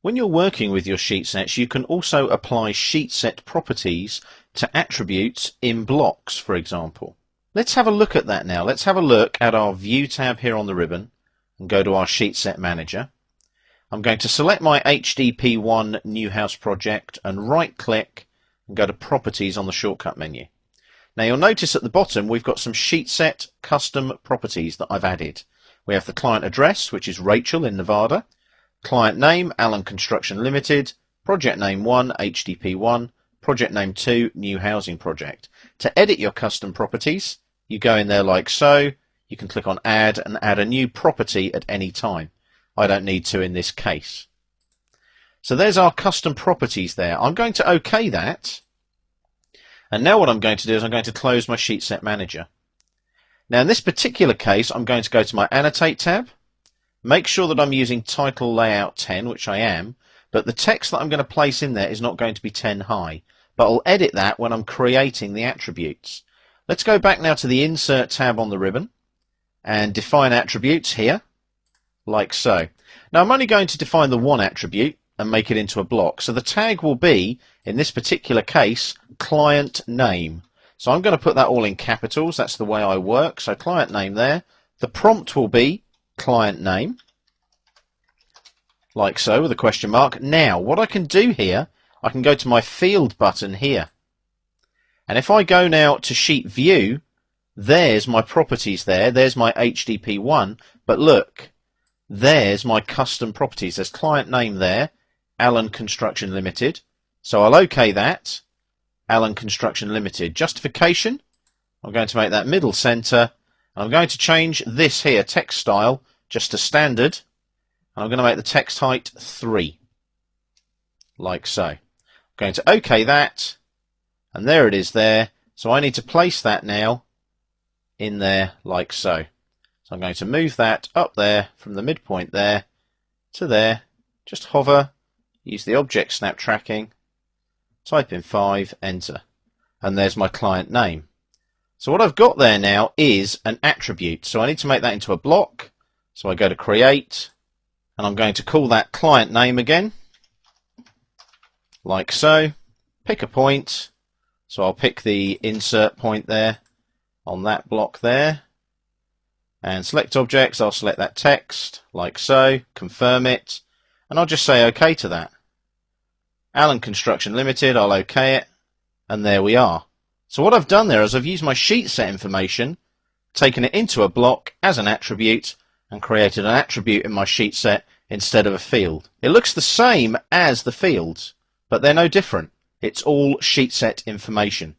When you're working with your sheet sets, you can also apply sheet set properties to attributes in blocks, for example. Let's have a look at that now. Let's have a look at our View tab here on the ribbon and go to our Sheet Set Manager. I'm going to select my HDP1 New House project and right-click and go to Properties on the shortcut menu. Now you'll notice at the bottom we've got some sheet set custom properties that I've added. We have the client address, which is Rachel in Nevada, client name, Allen Construction Limited, project name 1, HDP1, project name 2, New Housing Project. To edit your custom properties, you go in there like so. You can click on Add and add a new property at any time. I don't need to in this case. So there's our custom properties there. I'm going to OK that. And now what I'm going to do is I'm going to close my Sheet Set Manager. Now in this particular case, I'm going to go to my Annotate tab. Make sure that I'm using Title Layout 10, which I am, but the text that I'm going to place in there is not going to be 10 high. But I'll edit that when I'm creating the attributes. Let's go back now to the Insert tab on the ribbon and define attributes here, like so. Now I'm only going to define the one attribute and make it into a block. So the tag will be, in this particular case, client name. So I'm going to put that all in capitals. That's the way I work. So client name there. The prompt will be client name, like so, with a question mark. Now, what I can do here, I can go to my Field button here. And if I go now to Sheet View, there's my properties there. There's my HDP1. But look, there's my custom properties. There's client name there, Allen Construction Limited. So I'll OK that, Allen Construction Limited. Justification, I'm going to make that middle center. And I'm going to change this here, text style, just to standard. And I'm going to make the text height 3, like so. I'm going to OK that. And there it is there. So I need to place that now in there like so. So I'm going to move that up there from the midpoint there to there. Just hover, use the object snap tracking, type in 5, enter. And there's my client name. So what I've got there now is an attribute. So I need to make that into a block. So I go to Create, and I'm going to call that client name again, like so. Pick a point. So I'll pick the insert point there on that block there. And select objects, I'll select that text, like so, confirm it, and I'll just say OK to that. Allen Construction Limited, I'll OK it, and there we are. So what I've done there is I've used my sheet set information, taken it into a block as an attribute, and created an attribute in my sheet set instead of a field. It looks the same as the fields, but they're no different. It's all sheet set information.